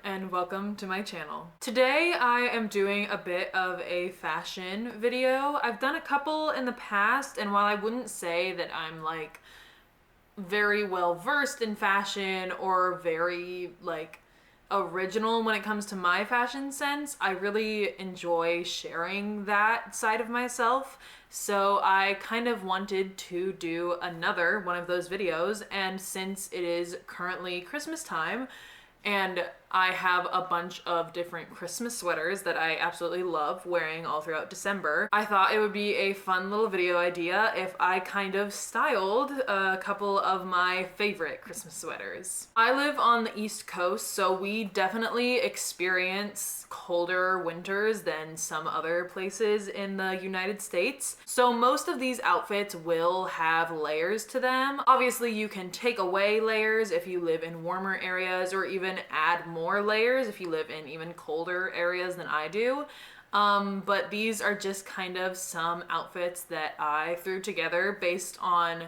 and welcome to my channel. Today I am doing a bit of a fashion video. I've done a couple in the past, and while I wouldn't say that I'm like very well versed in fashion or very like original when it comes to my fashion sense, I really enjoy sharing that side of myself. So I kind of wanted to do another one of those videos, and since it is currently Christmas time and I have a bunch of different Christmas sweaters that I absolutely love wearing all throughout December, I thought it would be a fun little video idea if I kind of styled a couple of my favorite Christmas sweaters. I live on the East Coast, so we definitely experience colder winters than some other places in the United States. So most of these outfits will have layers to them. Obviously, you can take away layers if you live in warmer areas, or even add more layers if you live in even colder areas than I do. But these are just kind of some outfits that I threw together based on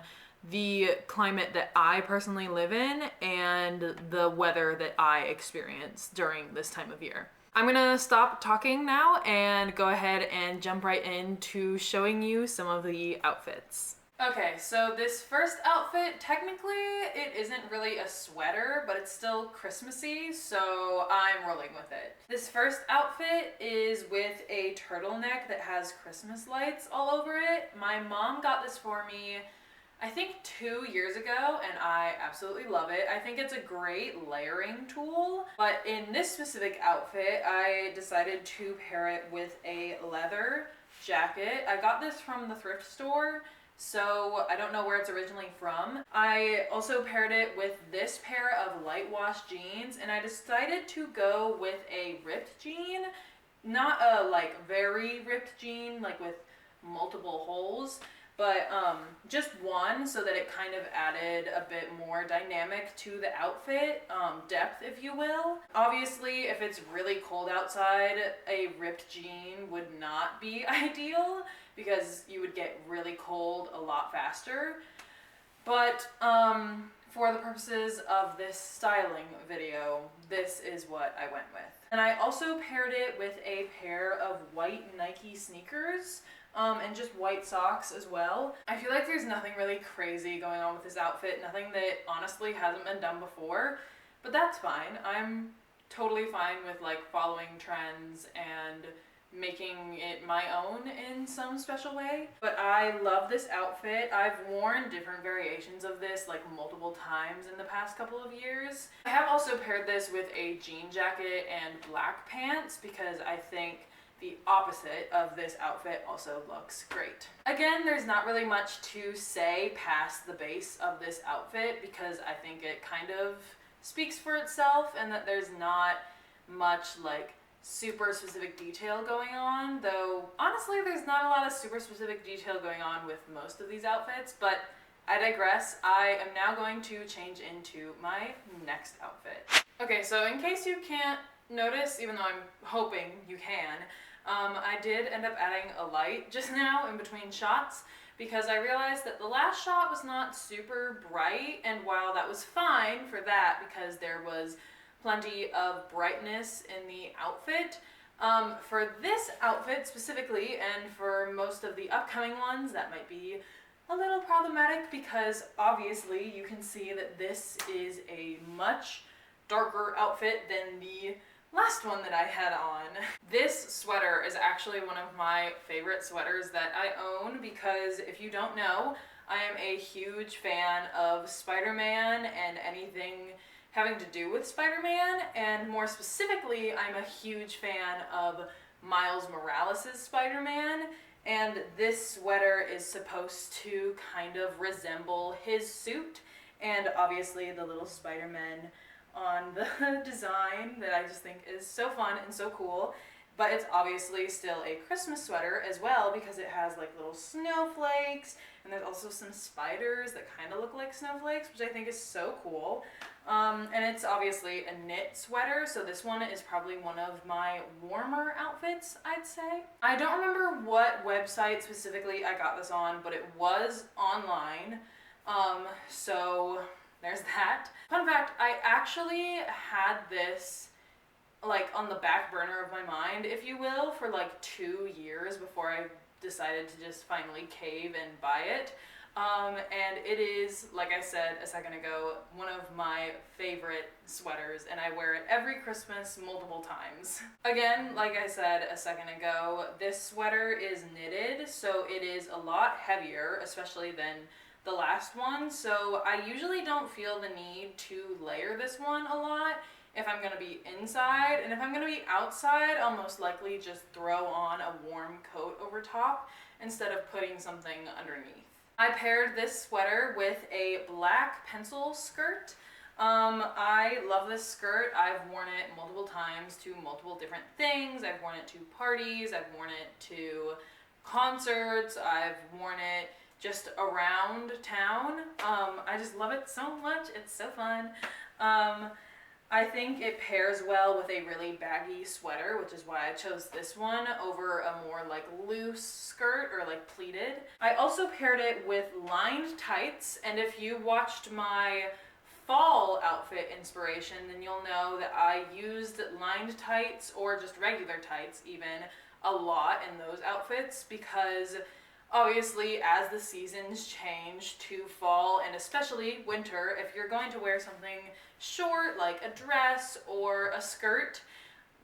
the climate that I personally live in and the weather that I experience during this time of year. I'm gonna stop talking now and go ahead and jump right into showing you some of the outfits. Okay, so this first outfit, technically it isn't really a sweater, but it's still Christmassy, so I'm rolling with it. This first outfit is with a turtleneck that has Christmas lights all over it. My mom got this for me, I think 2 years ago, and I absolutely love it. I think it's a great layering tool, but in this specific outfit, I decided to pair it with a leather jacket. I got this from the thrift store, so I don't know where it's originally from. I also paired it with this pair of light wash jeans, and I decided to go with a ripped jean. Not a like very ripped jean, like with multiple holes, but just one, so that it kind of added a bit more dynamic to the outfit, depth if you will. Obviously, if it's really cold outside, a ripped jean would not be ideal because you would get really cold a lot faster. But for the purposes of this styling video, this is what I went with. And I also paired it with a pair of white Nike sneakers, and just white socks as well. I feel like there's nothing really crazy going on with this outfit, nothing that honestly hasn't been done before, but that's fine. I'm totally fine with like following trends and making it my own in some special way. But I love this outfit. I've worn different variations of this like multiple times in the past couple of years. I have also paired this with a jean jacket and black pants because I think the opposite of this outfit also looks great. Again, there's not really much to say past the base of this outfit because I think it kind of speaks for itself, and that there's not much like super specific detail going on, though honestly there's not a lot of super specific detail going on with most of these outfits, but I digress. I am now going to change into my next outfit. Okay, so in case you can't notice, even though I'm hoping you can, I did end up adding a light just now in between shots because I realized that the last shot was not super bright, and while that was fine for that because there was plenty of brightness in the outfit, for this outfit specifically, and for most of the upcoming ones, that might be a little problematic because obviously you can see that this is a much darker outfit than the last one that I had on. This sweater is actually one of my favorite sweaters that I own because if you don't know, I am a huge fan of Spider-Man and anything having to do with Spider-Man, and more specifically, I'm a huge fan of Miles Morales' Spider-Man, and this sweater is supposed to kind of resemble his suit, and obviously the little Spider-Man on the design that I just think is so fun and so cool. But it's obviously still a Christmas sweater as well because it has like little snowflakes, and there's also some spiders that kind of look like snowflakes, which I think is so cool. And it's obviously a knit sweater, so this one is probably one of my warmer outfits, I'd say. I don't remember what website specifically I got this on, but it was online. So there's that. Fun fact, I actually had this like on the back burner of my mind, if you will, for like 2 years before I decided to just finally cave and buy it. And it is, like I said a second ago, one of my favorite sweaters, and I wear it every Christmas multiple times. Again, like I said a second ago, this sweater is knitted, so it is a lot heavier, especially than the last one, so I usually don't feel the need to layer this one a lot if I'm going to be inside, and if I'm going to be outside, I'll most likely just throw on a warm coat over top instead of putting something underneath. I paired this sweater with a black pencil skirt. I love this skirt. I've worn it multiple times to multiple different things. I've worn it to parties, I've worn it to concerts, I've worn it just around town. I just love it so much. It's so fun. I think it pairs well with a really baggy sweater, which is why I chose this one over a more like loose skirt or like pleated. I also paired it with lined tights, and if you watched my fall outfit inspiration, then you'll know that I used lined tights or just regular tights even a lot in those outfits, because obviously as the seasons change to fall and especially winter, if you're going to wear something short like a dress or a skirt,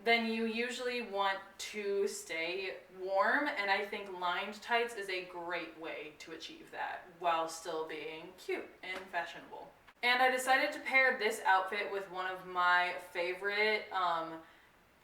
then you usually want to stay warm, and I think lined tights is a great way to achieve that while still being cute and fashionable. And I decided to pair this outfit with one of my favorite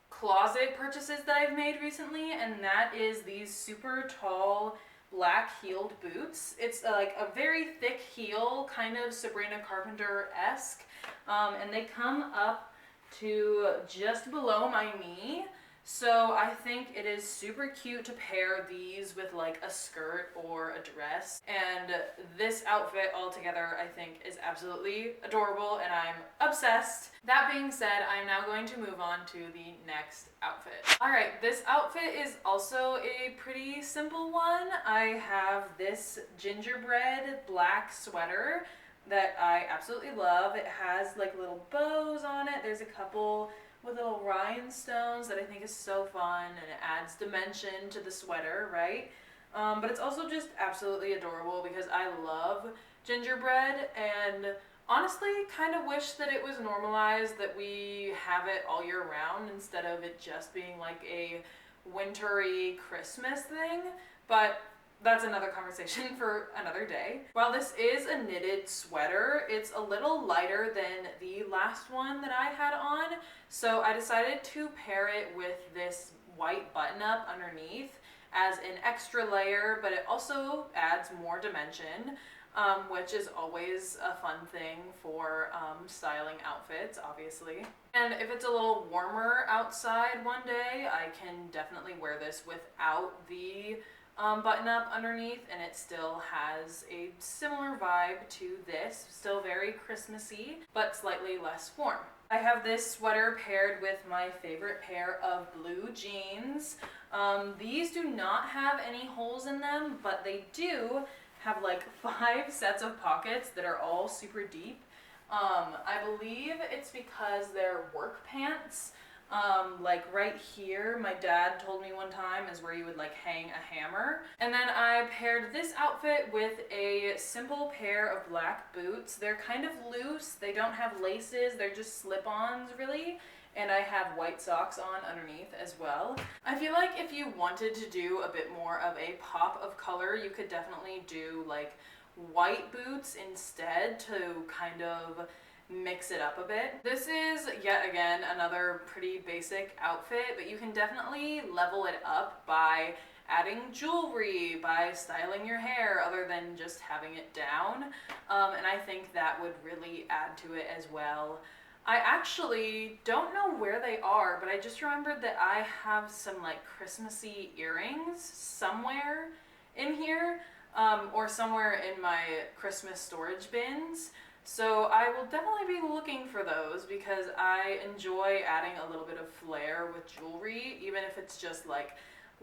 closet purchases that I've made recently, and that is these super tall black heeled boots. It's like a very thick heel, kind of Sabrina Carpenter-esque, and they come up to just below my knee. So I think it is super cute to pair these with like a skirt or a dress, and this outfit altogether I think is absolutely adorable and I'm obsessed. That being said, I'm now going to move on to the next outfit. Alright, this outfit is also a pretty simple one. I have this gingerbread black sweater that I absolutely love. It has like little bows on it. There's a couple with little rhinestones that I think is so fun, and it adds dimension to the sweater, right? But it's also just absolutely adorable because I love gingerbread, and honestly kind of wish that it was normalized that we have it all year round instead of it just being like a wintry Christmas thing, but that's another conversation for another day. While this is a knitted sweater, it's a little lighter than the last one that I had on, so I decided to pair it with this white button-up underneath as an extra layer, but it also adds more dimension, which is always a fun thing for styling outfits, obviously. And if it's a little warmer outside one day, I can definitely wear this without the button up underneath, and it still has a similar vibe to this, still very Christmassy, but slightly less warm. I have this sweater paired with my favorite pair of blue jeans. These do not have any holes in them, but they do have like 5 sets of pockets that are all super deep. I believe it's because they're work pants. Like right here, my dad told me one time, is where you would like hang a hammer. And then I paired this outfit with a simple pair of black boots. They're kind of loose, they don't have laces, they're just slip-ons really. And I have white socks on underneath as well. I feel like if you wanted to do a bit more of a pop of color, you could definitely do like white boots instead to kind of mix it up a bit. This is yet again another pretty basic outfit, but you can definitely level it up by adding jewelry, by styling your hair other than just having it down, and I think that would really add to it as well. I actually don't know where they are, but I just remembered that I have some like Christmassy earrings somewhere in here, or somewhere in my Christmas storage bins. So I will definitely be looking for those because I enjoy adding a little bit of flair with jewelry, even if it's just like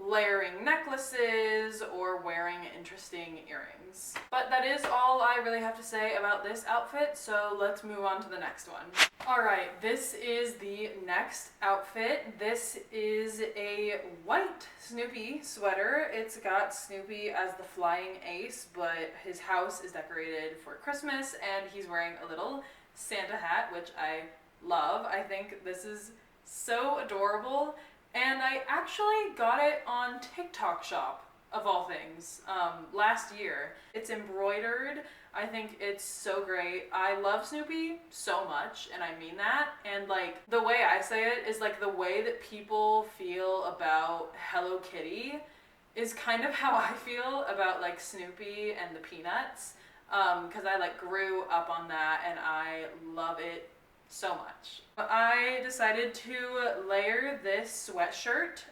layering necklaces or wearing interesting earrings. But that is all I really have to say about this outfit, so let's move on to the next one. Alright, this is the next outfit. This is a white Snoopy sweater. It's got Snoopy as the flying ace, but his house is decorated for Christmas and he's wearing a little Santa hat, which I love. I think this is so adorable. And I actually got it on TikTok Shop, of all things, last year. It's embroidered. I think it's so great. I love Snoopy so much, and I mean that. And like, the way I say it is like the way that people feel about Hello Kitty is kind of how I feel about like Snoopy and the Peanuts. Because I like grew up on that and I love it so much. I decided to layer this sweatshirt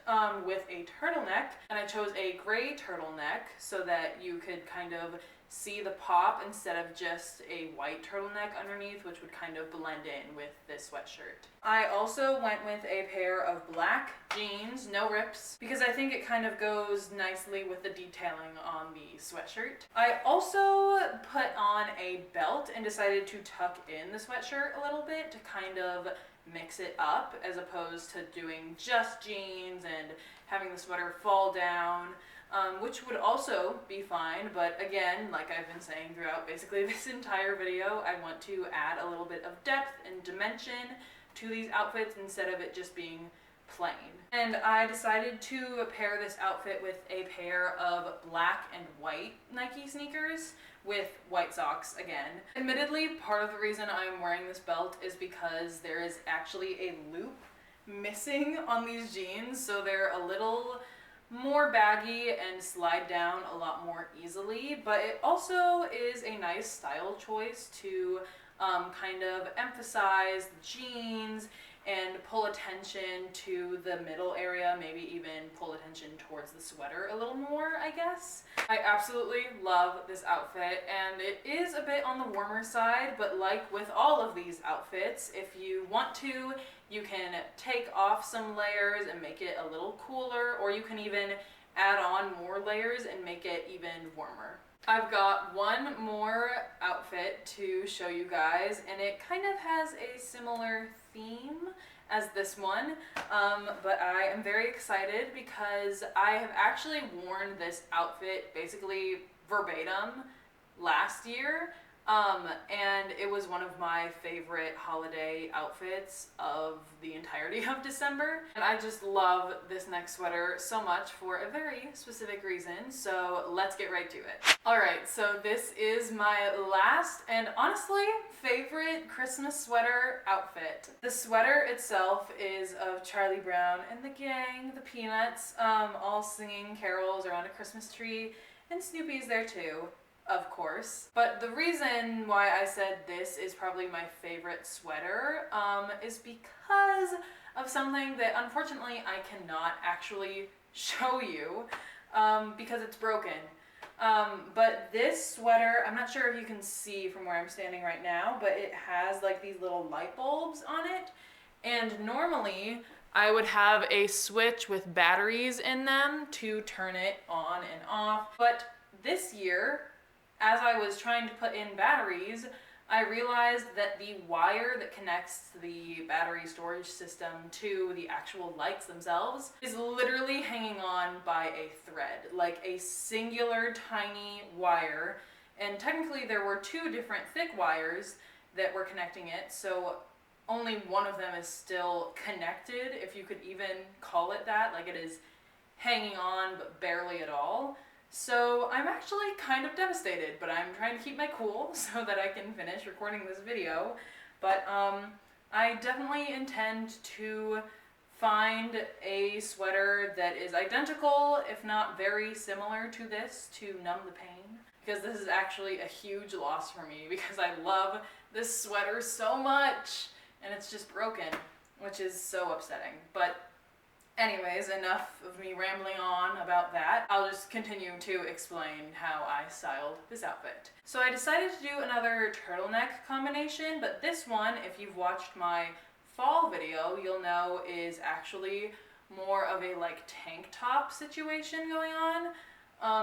with a turtleneck, and I chose a gray turtleneck so that you could kind of see the pop instead of just a white turtleneck underneath, which would kind of blend in with this sweatshirt. I also went with a pair of black jeans, no rips, because I think it kind of goes nicely with the detailing on the sweatshirt. I also put on a belt and decided to tuck in the sweatshirt a little bit to kind of mix it up, as opposed to doing just jeans and having the sweater fall down. Which would also be fine, but again, like I've been saying throughout basically this entire video, I want to add a little bit of depth and dimension to these outfits instead of it just being plain. And I decided to pair this outfit with a pair of black and white Nike sneakers with white socks again. Admittedly, part of the reason I'm wearing this belt is because there is actually a loop missing on these jeans, so they're a little more baggy and slide down a lot more easily, but it also is a nice style choice to kind of emphasize the jeans and pull attention to the middle area, maybe even pull attention towards the sweater a little more, I guess. I absolutely love this outfit, and it is a bit on the warmer side, but like with all of these outfits, if you want to, you can take off some layers and make it a little cooler, or you can even add on more layers and make it even warmer. I've got one more outfit to show you guys, and it kind of has a similar theme as this one, but I am very excited because I have actually worn this outfit basically verbatim last year. And it was one of my favorite holiday outfits of the entirety of December. And I just love this neck sweater so much for a very specific reason, so let's get right to it. Alright, so this is my last and honestly favorite Christmas sweater outfit. The sweater itself is of Charlie Brown and the gang, the Peanuts, all singing carols around a Christmas tree, and Snoopy's there too, of course. But the reason why I said this is probably my favorite sweater is because of something that unfortunately I cannot actually show you because it's broken. But this sweater, I'm not sure if you can see from where I'm standing right now, but it has like these little light bulbs on it. And normally I would have a switch with batteries in them to turn it on and off. But this year, as I was trying to put in batteries, I realized that the wire that connects the battery storage system to the actual lights themselves is literally hanging on by a thread, like a singular tiny wire. And technically there were two different thick wires that were connecting it, so only one of them is still connected, if you could even call it that. Like, it is hanging on but barely at all. So I'm actually kind of devastated, but I'm trying to keep my cool so that I can finish recording this video. But I definitely intend to find a sweater that is identical, if not very similar to this, to numb the pain. Because this is actually a huge loss for me because I love this sweater so much and it's just broken, which is so upsetting. But anyways, enough of me rambling on about that. I'll just continue to explain how I styled this outfit. So I decided to do another turtleneck combination, but this one, if you've watched my fall video, you'll know is actually more of a like tank top situation going on,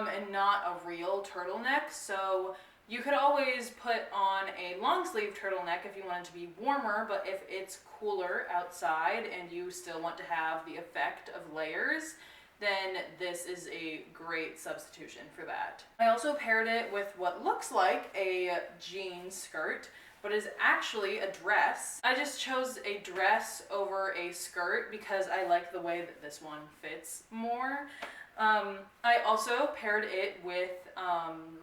and not a real turtleneck. So you could always put on a long sleeve turtleneck if you want it to be warmer, but if it's cooler outside and you still want to have the effect of layers, then this is a great substitution for that. I also paired it with what looks like a jean skirt, but is actually a dress. I just chose a dress over a skirt because I like the way that this one fits more. I also paired it with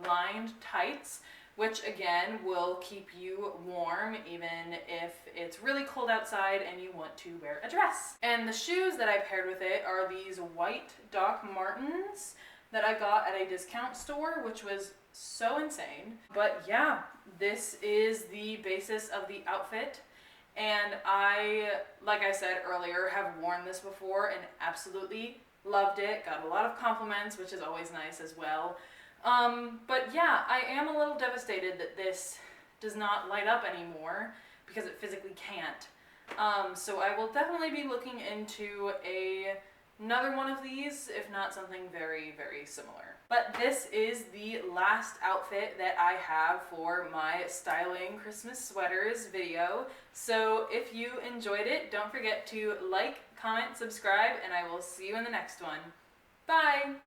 lined tights, which again will keep you warm even if it's really cold outside and you want to wear a dress. And the shoes that I paired with it are these white Doc Martens that I got at a discount store, which was so insane. But yeah, this is the basis of the outfit. And I, like I said earlier, have worn this before and absolutely loved it. Got a lot of compliments, which is always nice as well. But yeah, I am a little devastated that this does not light up anymore because it physically can't. So I will definitely be looking into another one of these, if not something very, very similar. But this is the last outfit that I have for my styling Christmas sweaters video. So if you enjoyed it, don't forget to like, comment, subscribe, and I will see you in the next one. Bye!